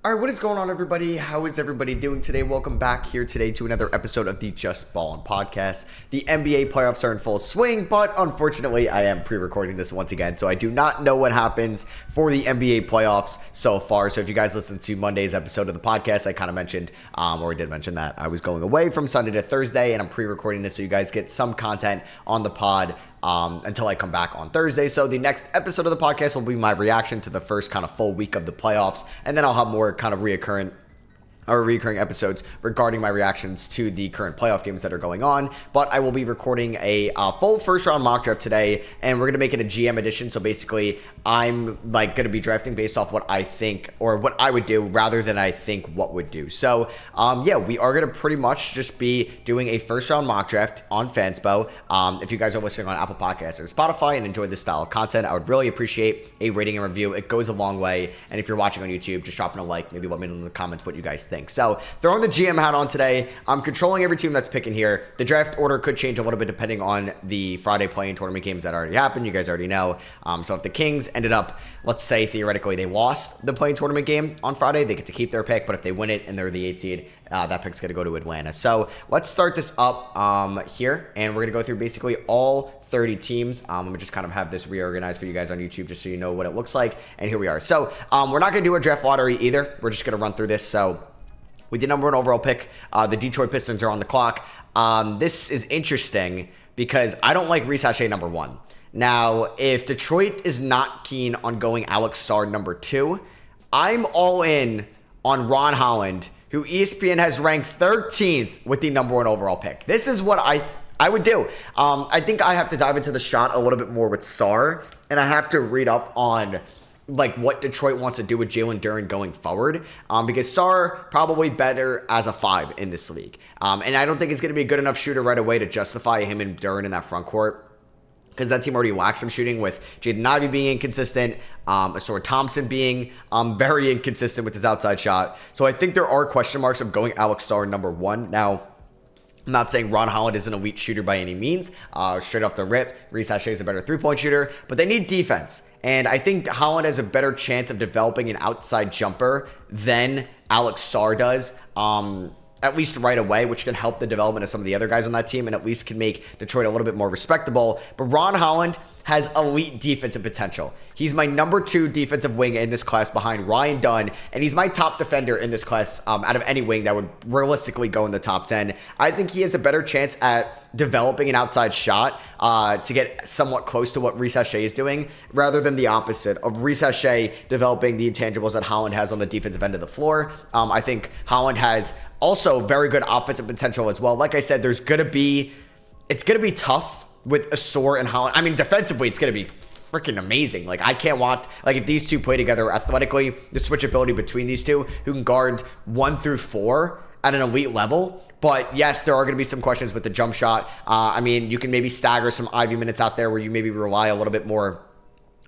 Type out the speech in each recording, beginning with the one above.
All right, what is going on, everybody? How is everybody doing today? Welcome back here today to another episode of the Just Ballin' podcast. The NBA playoffs are in full swing, but unfortunately, I am pre-recording this once again, so I do not know what happens for the NBA playoffs so far. So if you guys listened to Monday's episode of the podcast, I kind of mentioned, or I did mention that I was going away from Sunday to Thursday, and I'm pre-recording this so you guys get some content on the pod until I come back on Thursday. So the next episode of the podcast will be my reaction to the first kind of full week of the playoffs, and then I'll have more kind of recurring episodes regarding my reactions to the current playoff games that are going on. But I will be recording a full first round mock draft today, and we're going to make it a GM edition. So basically, I'm going to be drafting based off what I think or what I would do rather than I think what would do. So yeah, we are going to pretty much just be doing a first round mock draft on Fanspo. If you guys are listening on Apple Podcasts or Spotify and enjoy this style of content, I would really appreciate a rating and review. It goes a long way. And if you're watching on YouTube, just dropping a like, maybe let me know in the comments what you guys think. So throwing the GM hat on today. I'm controlling every team that's picking here. The draft order could change a little bit depending on the Friday play-in tournament games that already happened. You guys already know. So if the Kings ended up, let's say theoretically they lost the play-in tournament game on Friday, they get to keep their pick. But if they win it and they're the 8th seed, that pick's going to go to Atlanta. So let's start this up here, and we're going to go through basically all 30 teams. Let me just kind of have this reorganized for you guys on YouTube just so you know what it looks like. And here we are. So we're not going to do a draft lottery either. We're just going to run through this. So with the number one overall pick, the Detroit Pistons are on the clock. This is interesting because I don't like Reece Shea number one. Now, if Detroit is not keen on going Alex Sarr number two, I'm all in on Ron Holland, who ESPN has ranked 13th with the number one overall pick. This is what I would do. I think I have to dive into the shot a little bit more with Sarr, and I have to read up on what Detroit wants to do with Jalen Duren going forward, because Sarr probably better as a 5 in this league. And I don't think it's going to be a good enough shooter right away to justify him and Duren in that front court, because that team already lacks some shooting with Jaden Ivey being inconsistent, Ausar Thompson being very inconsistent with his outside shot. So I think there are question marks of going Alex Sarr number one. Now, I'm not saying Ron Holland is an elite shooter by any means. Straight off the rip, Reece Shea is a better three-point shooter, but they need defense. And I think Holland has a better chance of developing an outside jumper than Alex Sarr does, at least right away, which can help the development of some of the other guys on that team and at least can make Detroit a little bit more respectable. But Ron Holland has elite defensive potential. He's my number 2 defensive wing in this class behind Ryan Dunn, and he's my top defender in this class out of any wing that would realistically go in the top 10. I think he has a better chance at developing an outside shot to get somewhat close to what Reece Shea is doing, rather than the opposite of Reece Shea developing the intangibles that Holland has on the defensive end of the floor. I think Holland has also very good offensive potential as well. Like I said, it's going to be tough with Ausar and Holland. I mean, defensively, it's going to be freaking amazing. I can't watch, if these two play together athletically, the switchability between these two, who can guard 1 through 4 at an elite level. But yes, there are going to be some questions with the jump shot. I mean, you can maybe stagger some Ivy minutes out there where you maybe rely a little bit more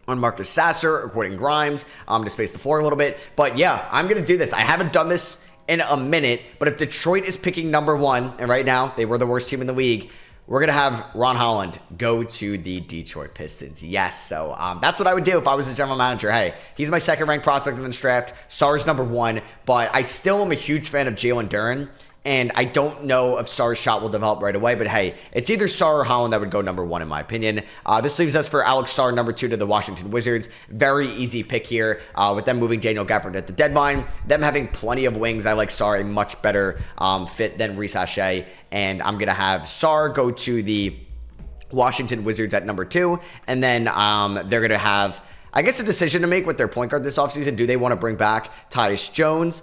on Marcus Sasser or Quentin Grimes to space the floor a little bit. But yeah, I'm going to do this. I haven't done this in a minute, but if Detroit is picking number one, and right now they were the worst team in the league, we're going to have Ron Holland go to the Detroit Pistons. Yes, so that's what I would do if I was a general manager. Hey, he's my second-ranked prospect in this draft. Sarr's number 1, but I still am a huge fan of Jalen Duren, and I don't know if Sarr's shot will develop right away, but hey, it's either Sarr or Holland that would go number 1 in my opinion. This leaves us for Alex Sarr, number 2 to the Washington Wizards. Very easy pick here with them moving Daniel Gafford at the deadline. Them having plenty of wings. I like Sarr a much better fit than Reece Shea, and I'm going to have Sarr go to the Washington Wizards at number 2, and then they're going to have, I guess, a decision to make with their point guard this offseason. Do they want to bring back Tyus Jones?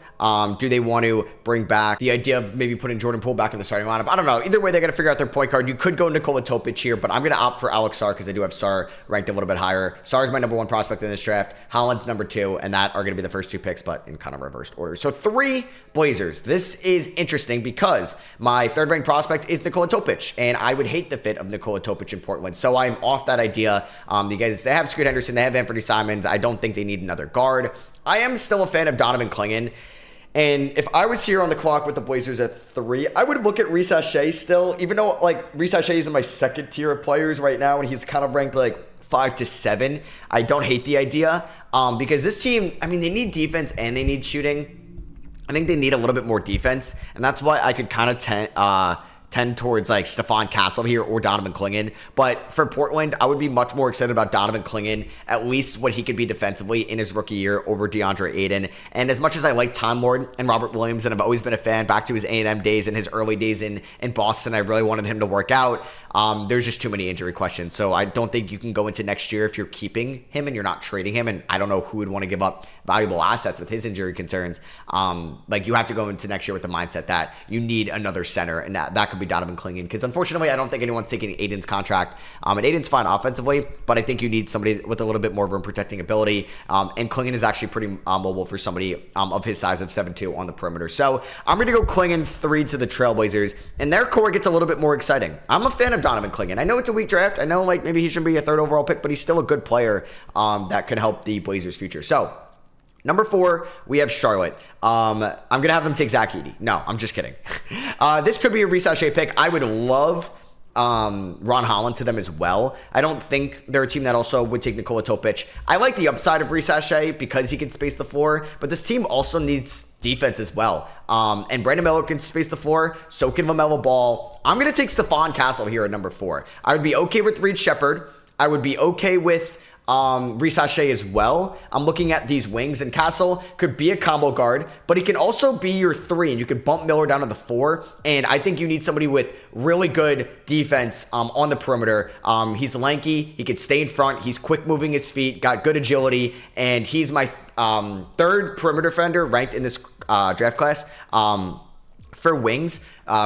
Do they want to bring back the idea of maybe putting Jordan Poole back in the starting lineup? I don't know. Either way, they got to figure out their point guard. You could go Nikola Topic here, but I'm going to opt for Alex Sarr because I do have Sarr ranked a little bit higher. Sarr is my number 1 prospect in this draft. Holland's number 2, and that are going to be the first 2 picks, but in kind of reversed order. So 3 Blazers. This is interesting because my 3rd ranked prospect is Nikola Topic, and I would hate the fit of Nikola Topic in Portland. So I'm off that idea. Because they have Scoot Henderson, they have Anthony Simons. I don't think they need another guard. I am still a fan of Donovan Clingan. And if I was here on the clock with the Blazers at 3, I would look at Reece Shea still, even though Reece Shea is in my second tier of players right now, and he's kind of ranked 5 to 7. I don't hate the idea because this team, I mean, they need defense and they need shooting. I think they need a little bit more defense, and that's why I could kind of tend towards like Stephon Castle here or Donovan Clingan. But for Portland, I would be much more excited about Donovan Clingan, at least what he could be defensively in his rookie year over DeAndre Ayton. And as much as I like Time Lord and Robert Williams, and I've always been a fan back to his A&M days and his early days in Boston, I really wanted him to work out. There's just too many injury questions. So I don't think you can go into next year if you're keeping him and you're not trading him. And I don't know who would want to give up valuable assets with his injury concerns. Like you have to go into next year with the mindset that you need another center, and that could be Donovan Clingan. Because unfortunately, I don't think anyone's taking Aiden's contract. And Aiden's fine offensively, but I think you need somebody with a little bit more rim protecting ability. And Clingan is actually pretty mobile for somebody of his size of 7'2" on the perimeter. So I'm going to go Clingan 3 to the Trailblazers, and their core gets a little bit more exciting. I'm a fan of Donovan Clingan. I know it's a weak draft. I know like maybe he shouldn't be a 3rd overall pick, but he's still a good player that could help the Blazers' future. So number 4, we have Charlotte. I'm going to have them take Zach Edey. No, I'm just kidding. This could be a Reece Shea pick. I would love Ron Holland to them as well. I don't think they're a team that also would take Nikola Topic. I like the upside of Reece Shea because he can space the floor, but this team also needs defense as well. And Brandon Miller can space the floor, so can LaMelo Ball. I'm going to take Stephon Castle here at number 4. I would be okay with Reed Sheppard. I would be okay with Reece Shea as well. I'm looking at these wings, and Castle could be a combo guard, but he can also be your 3, and you could bump Miller down to the 4. And I think you need somebody with really good defense on the perimeter. He's lanky, he could stay in front, he's quick moving his feet, got good agility, and he's my 3rd perimeter defender ranked in this draft class. For wings,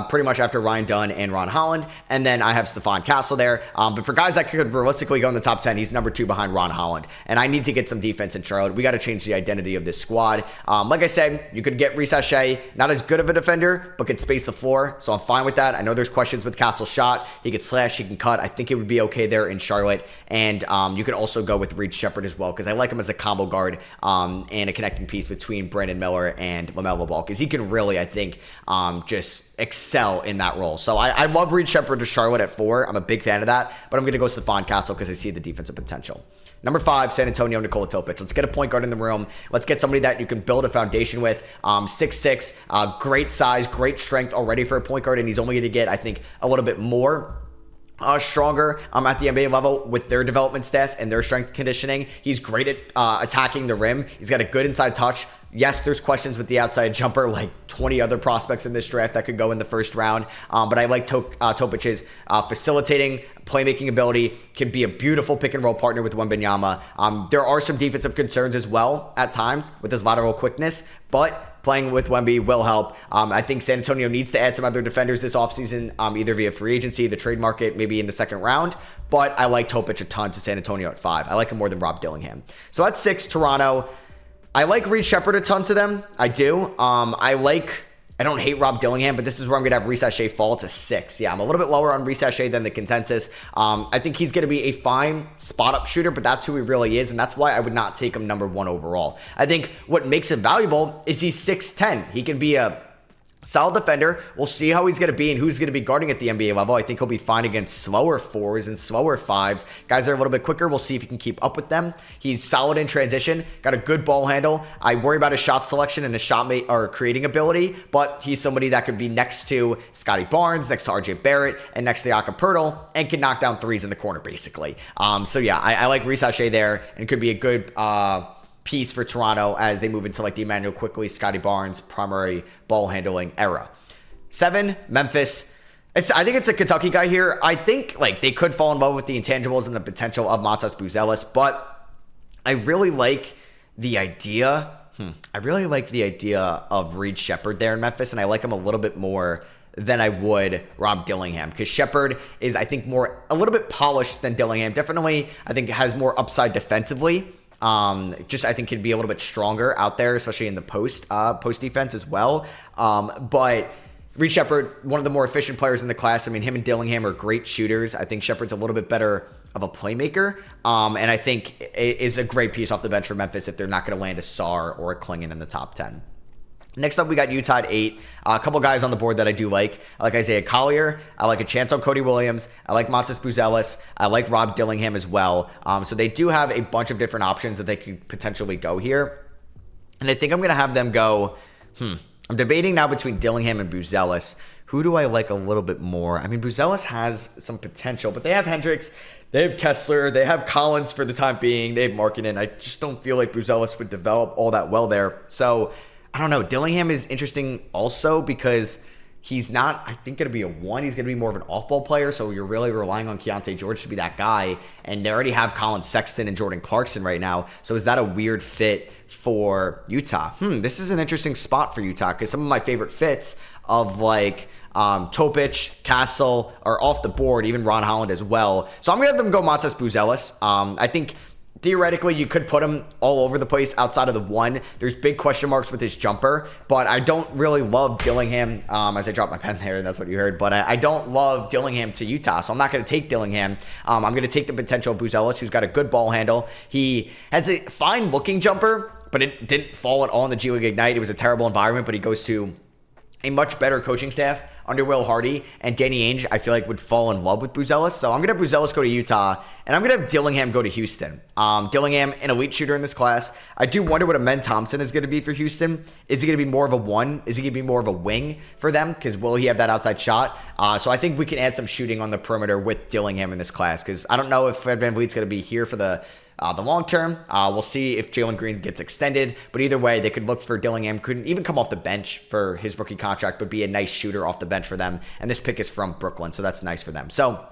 pretty much after Ryan Dunn and Ron Holland. And then I have Stephon Castle there. But for guys that could realistically go in the top 10, he's number 2 behind Ron Holland. And I need to get some defense in Charlotte. We got to change the identity of this squad. Like I said, you could get Reece Shea, not as good of a defender, but could space the floor. So I'm fine with that. I know there's questions with Castle's shot. He could slash, he can cut. I think it would be okay there in Charlotte. And you could also go with Reed Sheppard as well, because I like him as a combo guard and a connecting piece between Brandon Miller and LaMelo Ball, because he can really, I think, just excel in that role. So I love Reed Sheppard to Charlotte at 4. I'm a big fan of that, but I'm going to go Stephon Castle because I see the defensive potential. Number 5, San Antonio, Nikola Topic. Let's get a point guard in the room. Let's get somebody that you can build a foundation with. 6'6", great size, great strength already for a point guard, and he's only going to get, I think, a little bit more stronger at the NBA level with their development staff and their strength conditioning. He's great at attacking the rim. He's got a good inside touch. Yes, there's questions with the outside jumper, like 20 other prospects in this draft that could go in the first round. But I like Topic's facilitating, playmaking ability, can be a beautiful pick and roll partner with Wembanyama. There are some defensive concerns as well at times with his lateral quickness, but playing with Wemby will help. I think San Antonio needs to add some other defenders this offseason, either via free agency, the trade market, maybe in the second round. But I like Topic a ton to San Antonio at 5. I like him more than Rob Dillingham. So at 6, Toronto. I like Reed Sheppard a ton to them. I do. I don't hate Rob Dillingham, but this is where I'm going to have Reece Shea fall to 6. Yeah, I'm a little bit lower on Reece Shea than the consensus. I think he's going to be a fine spot-up shooter, but that's who he really is, and that's why I would not take him number 1 overall. I think what makes him valuable is he's 6'10". He can be a solid defender. We'll see how he's going to be and who's going to be guarding at the NBA level. I think he'll be fine against slower 4s and slower 5s. Guys that are a little bit quicker, we'll see if he can keep up with them. He's solid in transition, got a good ball handle. I worry about his shot selection and his shot or creating ability, but he's somebody that could be next to Scotty Barnes, next to RJ Barrett, and next to Jakob Poeltl, and can knock down 3s in the corner, basically. So yeah, I like Reece Shea there, and could be a good piece for Toronto as they move into like the Emmanuel Quickley, Scotty Barnes primary ball handling era. 7, Memphis. I think it's a Kentucky guy here. I think like they could fall in love with the intangibles and the potential of Matas Buzelis, but I really like the idea. I really like the idea of Reed Sheppard there in Memphis, and I like him a little bit more than I would Rob Dillingham, because Sheppard is, I think, a little bit polished than Dillingham. Definitely, I think has more upside defensively. I think can be a little bit stronger out there, especially in the post defense as well. But Reed Sheppard, one of the more efficient players in the class. I mean, him and Dillingham are great shooters. I think Sheppard's a little bit better of a playmaker. And I think is a great piece off the bench for Memphis if they're not going to land a Sarr or a Clingan in the top 10. Next up, we got Utah at 8. A couple guys on the board that I do like. I like Isaiah Collier. I like a chance on Cody Williams. I like Matas Buzelis. I like Rob Dillingham as well. So they do have a bunch of different options that they could potentially go here. And I think I'm going to have them go, I'm debating now between Dillingham and Buzelis. Who do I like a little bit more? I mean, Buzelis has some potential, but they have Hendricks, they have Kessler, they have Collins for the time being, they have Markkanen. I just don't feel like Buzelis would develop all that well there. So, I don't know. Dillingham is interesting also because he's not, I think, going to be a 1. He's going to be more of an off-ball player, so you're really relying on Keontae George to be that guy, and they already have Colin Sexton and Jordan Clarkson right now, so is that a weird fit for Utah? This is an interesting spot for Utah because some of my favorite fits of like Topic, Castle are off the board, even Ron Holland as well. So I'm going to have them go Matas Buzelis. I think theoretically, you could put him all over the place outside of the 1. There's big question marks with his jumper, but I don't really love Dillingham, as I dropped my pen there, and that's what you heard, but I don't love Dillingham to Utah, so I'm not going to take Dillingham. I'm going to take the potential Buzelis, who's got a good ball handle. He has a fine-looking jumper, but it didn't fall at all in the G League Ignite. It was a terrible environment, but he goes to a much better coaching staff under Will Hardy, and Danny Ainge, I feel like, would fall in love with Buzelis. So I'm going to have Buzelis go to Utah, and I'm going to have Dillingham go to Houston. Dillingham, an elite shooter in this class. I do wonder what Amen Thompson is going to be for Houston. Is he going to be more of a 1? Is he going to be more of a wing for them? Because will he have that outside shot? So I think we can add some shooting on the perimeter with Dillingham in this class, because I don't know if Fred VanVleet's going to be here for the long term. We'll see if Jalen Green gets extended, but either way, they could look for Dillingham. Couldn't even come off the bench for his rookie contract, but be a nice shooter off the bench for them. And this pick is from Brooklyn, so that's nice for them. So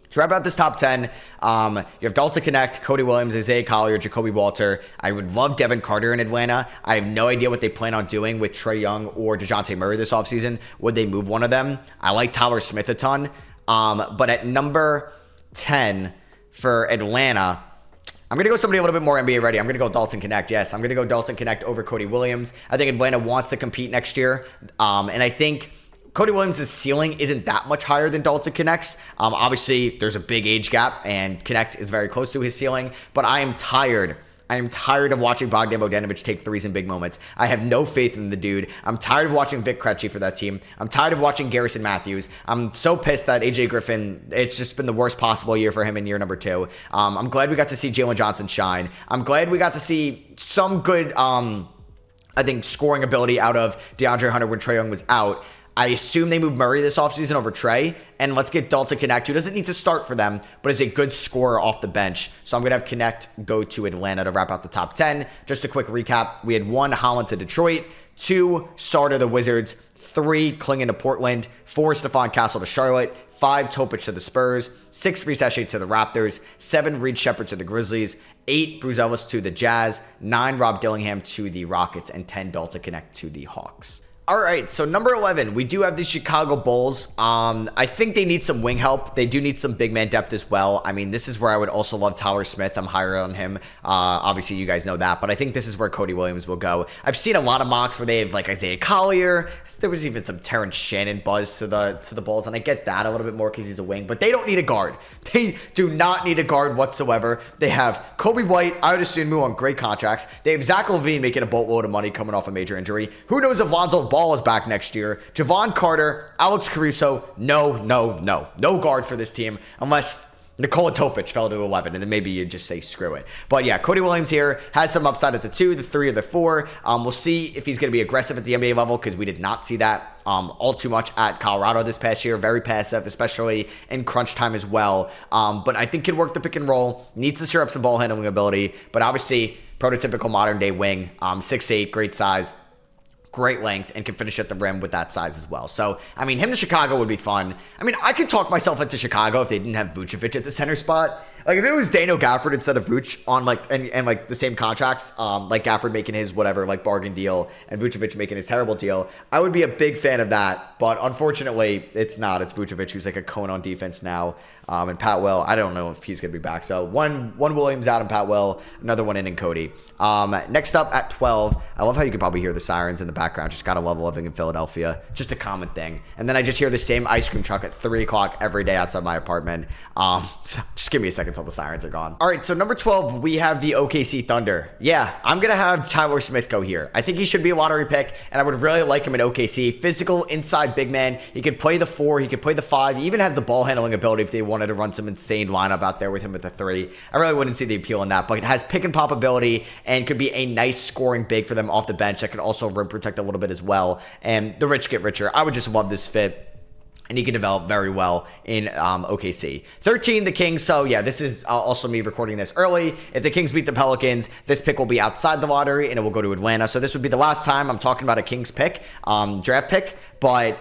to wrap out this top 10, you have Dalton Knecht, Cody Williams, Isaiah Collier, Jacoby Walter. I would love Devin Carter in Atlanta. I have no idea what they plan on doing with Trae Young or DeJounte Murray this offseason. Would they move one of them? I like Tyler Smith a ton. But at number 10 for Atlanta, I'm going to go somebody a little bit more NBA ready. I'm going to go Dalton Knecht. Yes, I'm going to go Dalton Knecht over Cody Williams. I think Atlanta wants to compete next year. And I think Cody Williams' ceiling isn't that much higher than Dalton Knecht's. Obviously, there's a big age gap, and Knecht is very close to his ceiling. But I am tired of watching Bogdan Bogdanovic take threes in big moments. I have no faith in the dude. I'm tired of watching Vic Krejci for that team. I'm tired of watching Garrison Matthews. I'm so pissed that AJ Griffin, it's just been the worst possible year for him in year number 2. I'm glad we got to see Jalen Johnson shine. I'm glad we got to see some good, I think, scoring ability out of DeAndre Hunter when Trae Young was out. I assume they move Murray this offseason over Trae, and let's get Dalton Knecht, who doesn't need to start for them, but is a good scorer off the bench. So I'm going to have Knecht go to Atlanta to wrap out the top 10. Just a quick recap. We had 1, Holland to Detroit, 2, Sarr to the Wizards, 3, Klingon to Portland, 4, Stephon Castle to Charlotte, 5, Topic to the Spurs, 6, Reese Shea to the Raptors, 7, Reed Shepherd to the Grizzlies, 8, Buzelis to the Jazz, 9, Rob Dillingham to the Rockets, and 10, Dalton Knecht to the Hawks. All right, so number 11, we do have the Chicago Bulls. I think they need some wing help. They do need some big man depth as well. I mean, this is where I would also love Tyler Smith. I'm higher on him. Obviously, you guys know that, but I think this is where Cody Williams will go. I've seen a lot of mocks where they have like Isaiah Collier. There was even some Terrence Shannon buzz to the Bulls, and I get that a little bit more because he's a wing, but they don't need a guard. They do not need a guard whatsoever. They have Kobe White, I would assume, on great contracts. They have Zach LaVine making a boatload of money coming off a major injury. Who knows if Lonzo Ball is back next year? Javon Carter, Alex Caruso, no guard for this team unless Nikola Topic fell to 11, and then maybe you just say screw it. But yeah, Cody Williams here has some upside at the 2, the 3, or the 4. We'll see if he's going to be aggressive at the NBA level because we did not see that all too much at Colorado this past year. Very passive, especially in crunch time as well. But I think can work the pick and roll. Needs to stir up some ball handling ability, but obviously prototypical modern day wing. 6'8", great size, great length, and can finish at the rim with that size as well. So, I mean, him to Chicago would be fun. I mean, I could talk myself into Chicago if they didn't have Vucevic at the center spot. Like, if it was Daniel Gafford instead of Vooch on, like, and like, the same contracts, like, Gafford making his whatever, like, bargain deal, and Vucevic making his terrible deal, I would be a big fan of that, but unfortunately, it's not. It's Vucevic, who's, like, a cone on defense now, and Pat Will, I don't know if he's going to be back. So, one Williams out and Pat Will, another one in Cody. Next up at 12, I love how you can probably hear the sirens in the background. Just gotta love living in Philadelphia. Just a common thing. And then I just hear the same ice cream truck at 3 o'clock every day outside my apartment. So just give me a second till the sirens are gone. All right, so number 12, we have the OKC Thunder. Yeah, I'm gonna have Tyler Smith go here. I think he should be a lottery pick, and I would really like him in OKC. Physical, inside big man. He could play the 4, he could play the 5. He even has the ball handling ability if they wanted to run some insane lineup out there with him at the 3. I really wouldn't see the appeal in that, but it has pick and pop ability and could be a nice scoring big for them off the bench that could also rim protect prospect a little bit as well. And the rich get richer. I would just love this fit. And he can develop very well in OKC. 13, the Kings. So, yeah, this is also me recording this early. If the Kings beat the Pelicans, this pick will be outside the lottery, and it will go to Atlanta. So this would be the last time I'm talking about a Kings pick, draft pick. But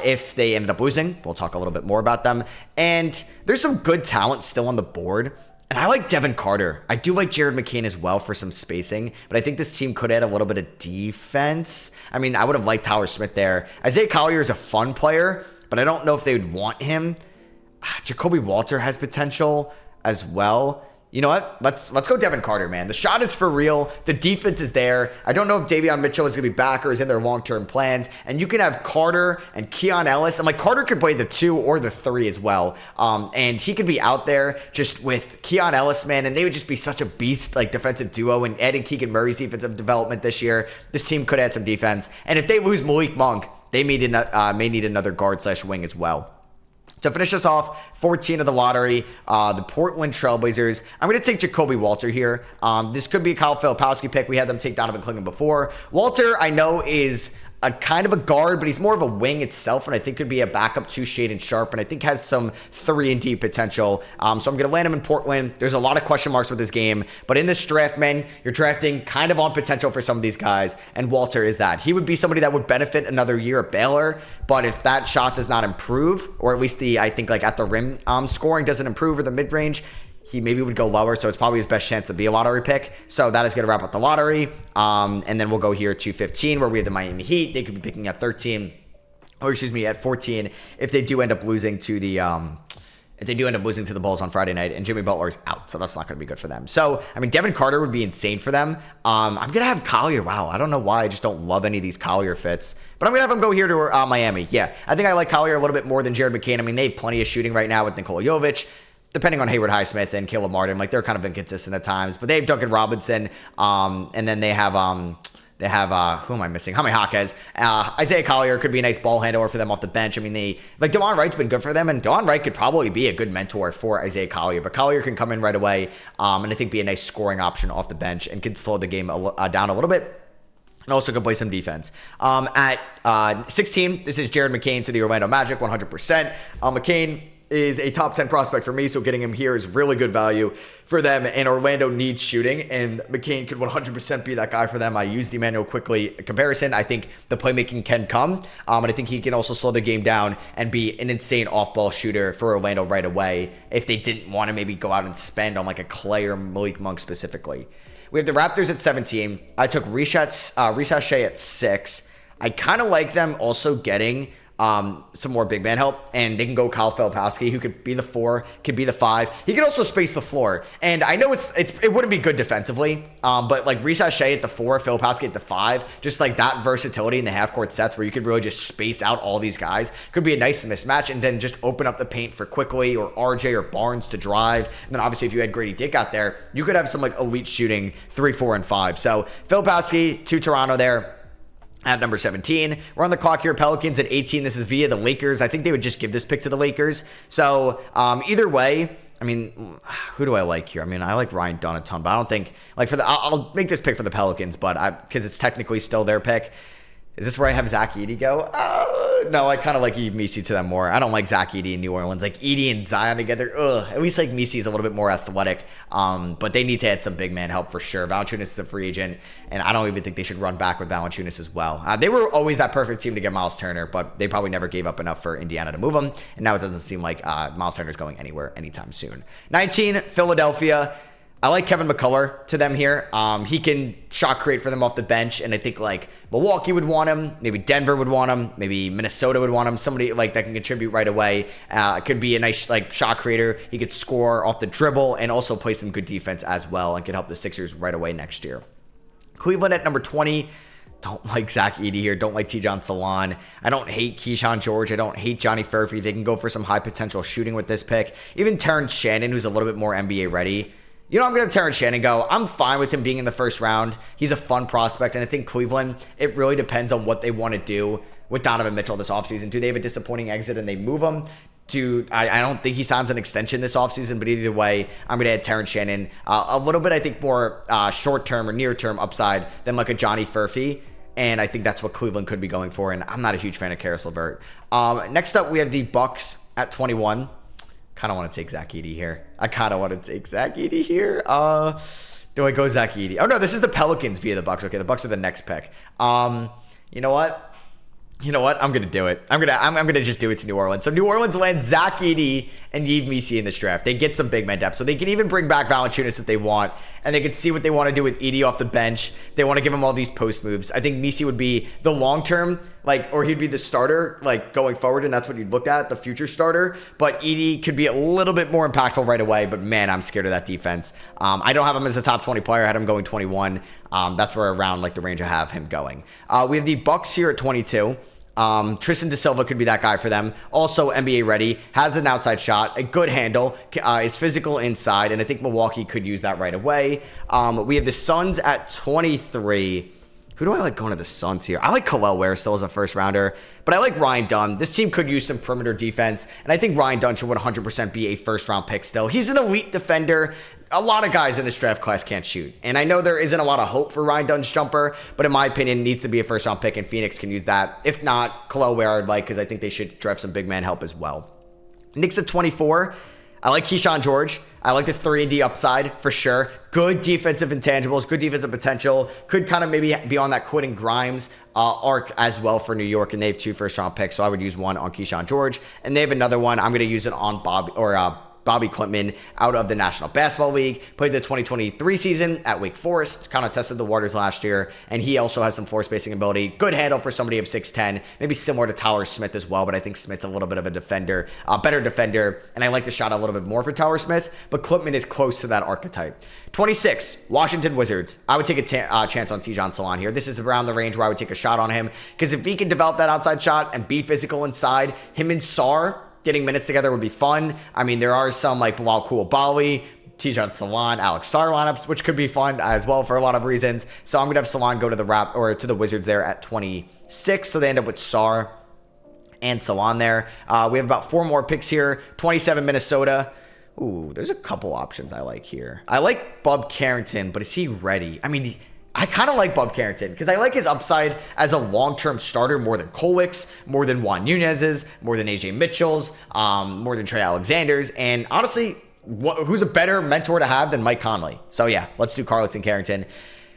if they ended up losing, we'll talk a little bit more about them. And there's some good talent still on the board. And I like Devin Carter. I do like Jared McCain as well for some spacing, but I think this team could add a little bit of defense. I mean, I would have liked Tyler Smith there. Isaiah Collier is a fun player, but I don't know if they would want him. Jacoby Walter has potential as well. You know what? Let's go Devin Carter, man. The shot is for real. The defense is there. I don't know if Davion Mitchell is going to be back or is in their long-term plans. And you can have Carter and Keon Ellis. And like Carter could play the 2 or the 3 as well. And he could be out there just with Keon Ellis, man. And they would just be such a beast, like defensive duo. And adding Keegan Murray's defensive development this year, this team could add some defense. And if they lose Malik Monk, they may need another guard/wing as well. To finish us off, 14 of the lottery, the Portland Trailblazers. I'm going to take Jacoby Walter here. This could be a Kyle Filipowski pick. We had them take Donovan Clingan before. Walter, I know, is a kind of a guard, but he's more of a wing itself, and I think could be a backup to Shaedon Sharpe, and I think has some 3-and-D potential. So I'm going to land him in Portland. There's a lot of question marks with this game, but in this draft, man, you're drafting kind of on potential for some of these guys, and Walter is that. He would be somebody that would benefit another year at Baylor, but if that shot does not improve, or at least I think like at the rim scoring doesn't improve, or the mid-range, he maybe would go lower, so it's probably his best chance to be a lottery pick. So that is going to wrap up the lottery. And then we'll go here to 15, where we have the Miami Heat. They could be picking at 13, or excuse me, at 14, if they do end up losing to the Bulls on Friday night, and Jimmy Butler's out, so that's not going to be good for them. So, I mean, Devin Carter would be insane for them. I'm going to have Collier. Wow, I don't know why. I just don't love any of these Collier fits. But I'm going to have him go here to Miami. Yeah, I think I like Collier a little bit more than Jared McCain. I mean, they have plenty of shooting right now with Nikola Jovic. Depending on Hayward Highsmith and Caleb Martin, like they're kind of inconsistent at times, but they have Duncan Robinson, and then they have who am I missing? Jaime Jaquez. Isaiah Collier could be a nice ball handler for them off the bench. I mean, Delon Wright's been good for them, and Delon Wright could probably be a good mentor for Isaiah Collier, but Collier can come in right away, and I think be a nice scoring option off the bench and can slow the game down a little bit. And also can play some defense. At 16, this is Jared McCain to the Orlando Magic, 100%. McCain is a top 10 prospect for me, so getting him here is really good value for them, and Orlando needs shooting, and McCain could 100% be that guy for them. I used the Emmanuel Quickley comparison. I think the playmaking can come, and I think he can also slow the game down and be an insane off-ball shooter for Orlando right away if they didn't want to maybe go out and spend on like a Clay or Malik Monk specifically. We have the Raptors at 17. I took Risa Shea at 6. I kind of like them also getting some more big man help, and they can go Kyle Filipowski, who could be the 4, could be the 5. He could also space the floor, and I know it wouldn't be good defensively, but like Risa Shea at the 4, Filipowski at the 5, just like that versatility in the half-court sets where you could really just space out all these guys could be a nice mismatch, and then just open up the paint for Quickley or RJ or Barnes to drive. And then obviously if you had Grady Dick out there, you could have some like elite shooting 3, 4, and 5. So Filipowski to Toronto there. At number 17, we're on the clock here. Pelicans at 18. This is via the Lakers. I think they would just give this pick to the Lakers. So either way, I mean, who do I like here? I mean, I like Ryan Dunn a ton, but I don't think like I'll make this pick for the Pelicans, but because it's technically still their pick. Is this where I have Zach Edey go? No, I kind of like Yves Missi to them more. I don't like Zach Edey in New Orleans. Like Edey and Zion together, at least like Missi is a little bit more athletic. But they need to add some big man help for sure. Valanciunas is a free agent, and I don't even think they should run back with Valanciunas as well. They were always that perfect team to get Miles Turner, but they probably never gave up enough for Indiana to move him. And now it doesn't seem like Miles Turner's going anywhere anytime soon. 19, Philadelphia. I like Kevin McCullough to them here. He can shot create for them off the bench, and I think like Milwaukee would want him, maybe Denver would want him, maybe Minnesota would want him. Somebody like that can contribute right away. Could be a nice like shot creator. He could score off the dribble and also play some good defense as well, and can help the Sixers right away next year. Cleveland at number 20. Don't like Zach Edey here. Don't like Tijon Salon. I don't hate Keyshawn George. I don't hate Johnny Furphy. They can go for some high potential shooting with this pick. Even Terrence Shannon, who's a little bit more NBA ready. You know, I'm going to Terrence Shannon go. I'm fine with him being in the first round. He's a fun prospect, and I think Cleveland, it really depends on what they want to do with Donovan Mitchell this offseason. Do they have a disappointing exit and they move him? I don't think he signs an extension this offseason, but either way, I'm going to add Terrence Shannon. A little bit, I think, more short-term or near-term upside than like a Johnny Furphy. and I think that's what Cleveland could be going for, and I'm not a huge fan of Karis LeVert. Next up, we have the Bucks at 21. Kind of want to take Zach Edey here. Do I go Zach Edey? Oh, no, this is the Pelicans via the Bucks. Okay, the Bucks are the next pick. You know what? I'm gonna do it. I'm gonna just do it to New Orleans. So New Orleans lands Zach Edey and Yves Missi in this draft. They get some big man depth, so they can even bring back Valanciunas if they want, and they can see what they want to do with Edey off the bench. They want to give him all these post moves. I think Missi would be the long term, or he'd be the starter, going forward, and that's what you'd look at, the future starter. But Edey could be a little bit more impactful right away. But man, I'm scared of that defense. I don't have him as a top 20 player. I had him going 21. That's where around the range I have him going. We have the Bucks here at 22. Tristan Da Silva could be that guy for them. Also NBA ready, has an outside shot, a good handle, is physical inside, and I think Milwaukee could use that right away. We have the Suns at 23. Who do I like going to the Suns here? I like Kel'el Ware still as a first rounder, but I like Ryan Dunn. This team could use some perimeter defense, and I think Ryan Dunn should 100% be a first round pick still. He's an elite defender. A lot of guys in this draft class can't shoot, and I know there isn't a lot of hope for Ryan Dunn's jumper, but in my opinion, needs to be a first round pick, and Phoenix can use that. If not, Kel'el Ware I'd like, because I think they should draft some big man help as well. Knicks at 24. I like Keyshawn George. I like the 3-and-D upside for sure. Good defensive intangibles, good defensive potential. Could kind of maybe be on that Quentin Grimes arc as well for New York, and they have 2 first-round picks, so I would use one on Keyshawn George, and they have another one. I'm going to use it on Bobby Klintman out of the National Basketball League. Played the 2023 season at Wake Forest, kind of tested the waters last year, and he also has some floor spacing ability. Good handle for somebody of 6'10", maybe similar to Tyler Smith as well, but I think Smith's a little bit of a defender, better defender, and I like the shot a little bit more for Tyler Smith, but Klintman is close to that archetype. 26, Washington Wizards. I would take a chance on Tijan Salon here. This is around the range where I would take a shot on him, because if he can develop that outside shot and be physical inside, him and Sarr getting minutes together would be fun. I mean, there are some Bilal Coulibaly, Tijan Salon, Alex Sarr lineups, which could be fun as well for a lot of reasons. So I'm going to have Salon go to the Wizards there at 26. So they end up with Sarr and Salon there. We have about 4 more picks here. 27 Minnesota. Ooh, there's a couple options I like here. I like Bub Carrington, but is he ready? I mean, I kind of like Bub Carrington because I like his upside as a long-term starter more than Kolic's, more than Juan Nunez's, more than AJ Mitchell's, more than Trey Alexander's, and honestly, who's a better mentor to have than Mike Conley? So yeah, let's do Carlton Carrington.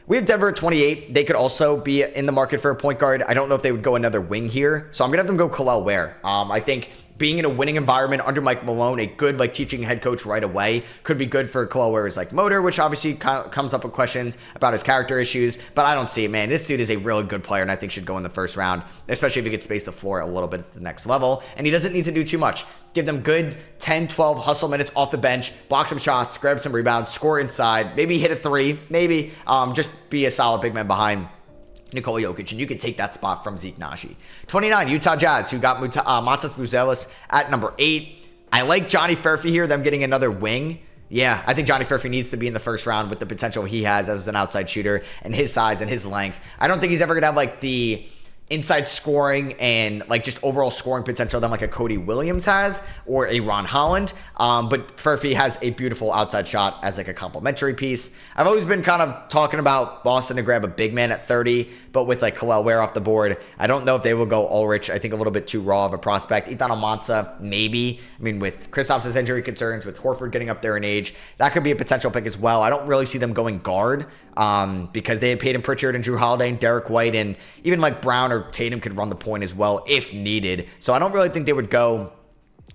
We have Denver at 28. They could also be in the market for a point guard. I don't know if they would go another wing here, so I'm going to have them go Kel'el Ware. I think being in a winning environment under Mike Malone, a good teaching head coach right away, could be good for Kel'el Ware's motor, which obviously comes up with questions about his character issues, but I don't see it, man. This dude is a really good player, and I think should go in the first round, especially if he could space the floor a little bit at the next level, and he doesn't need to do too much. Give them good 10, 12 hustle minutes off the bench, block some shots, grab some rebounds, score inside, maybe hit a 3, maybe just be a solid big man behind Nikola Jokic, and you can take that spot from Zeke Naji. 29, Utah Jazz, who got Matas Buzelis at number 8. I like Johnny Furphy here, them getting another wing. Yeah, I think Johnny Furphy needs to be in the first round with the potential he has as an outside shooter and his size and his length. I don't think he's ever going to have the inside scoring and just overall scoring potential than a Cody Williams has or a Ron Holland. But Furphy has a beautiful outside shot as a complimentary piece. I've always been kind of talking about Boston to grab a big man at 30, but with Kel'el Ware off the board, I don't know if they will go Ulrich. I think a little bit too raw of a prospect. Ethan Almanza, maybe. I mean, with Kristaps' injury concerns, with Horford getting up there in age, that could be a potential pick as well. I don't really see them going guard because they had Peyton Pritchard and Drew Holiday and Derek White, and even Brown or Tatum could run the point as well if needed. So I don't really think they would go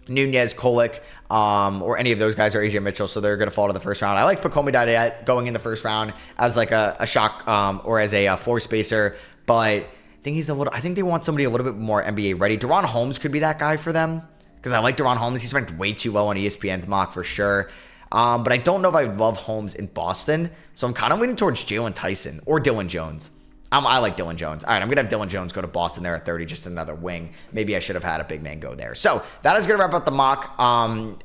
Nunez, Kolick, or any of those guys, or AJ Mitchell, so they're going to fall to the first round. I like Pacomi Didat going in the first round as a shock or as a floor spacer, but I think they want somebody a little bit more NBA ready. DaRon Holmes could be that guy for them because I like DaRon Holmes. He's ranked way too low on ESPN's mock for sure. But I don't know if I would love Holmes in Boston, so I'm kind of leaning towards Jalen Tyson or Dylan Jones. I like Dylan Jones. All right, I'm going to have Dylan Jones go to Boston there at 30, just another wing. Maybe I should have had a big man go there. So that is going to wrap up the mock.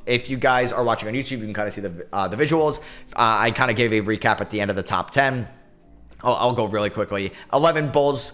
If you guys are watching on YouTube, you can kind of see the visuals. I kind of gave a recap at the end of the top 10. I'll go really quickly. 11 Bulls,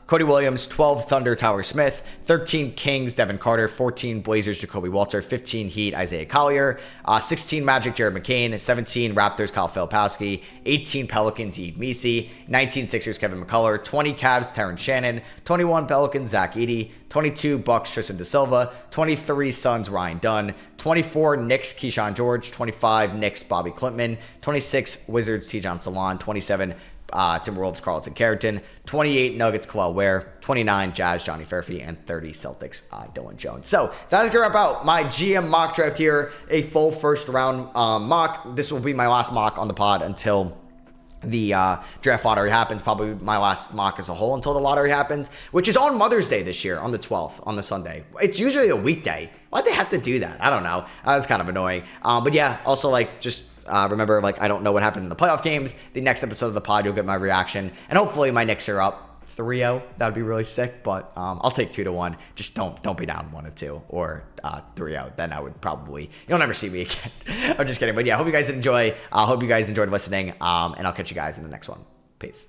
Cody Williams. 12, Thunder, Tyler Smith. 13, Kings, Devin Carter. 14, Blazers, Jacoby Walter. 15, Heat, Isaiah Collier. 16, Magic, Jared McCain. 17, Raptors, Kyle Filipowski. 18, Pelicans, Yves Missi. 19, Sixers, Kevin McCullough. 20, Cavs, Terrence Shannon. 21, Pelicans, Zach Edey. 22, Bucks, Tristan Da Silva. 23, Suns, Ryan Dunn. 24, Knicks, Keyshawn George. 25, Knicks, Bobby Klintman. 26, Wizards, Tijon Salon. 27, Timberwolves, Carlton Carrington. 28, Nuggets, Khalil Ware. 29, Jazz, Johnny Fairfey. And 30, Celtics, Dylan Jones. So that's going to wrap out my GM mock draft here. A full first round mock. This will be my last mock on the pod until the draft lottery happens. Probably my last mock as a whole until the lottery happens, which is on Mother's Day this year, on the 12th, on the Sunday. It's usually a weekday. Why'd they have to do that? I don't know. That's kind of annoying. But yeah, also just remember, I don't know what happened in the playoff games. The next episode of the pod, you'll get my reaction. And hopefully my Knicks are up 3-0. That would be really sick, but I'll take 2-1. Just don't be down 1-2 or 3-0. Then I would probably, you'll never see me again. I'm just kidding. But yeah, hope you guys enjoy. I hope you guys enjoyed listening. And I'll catch you guys in the next one. Peace.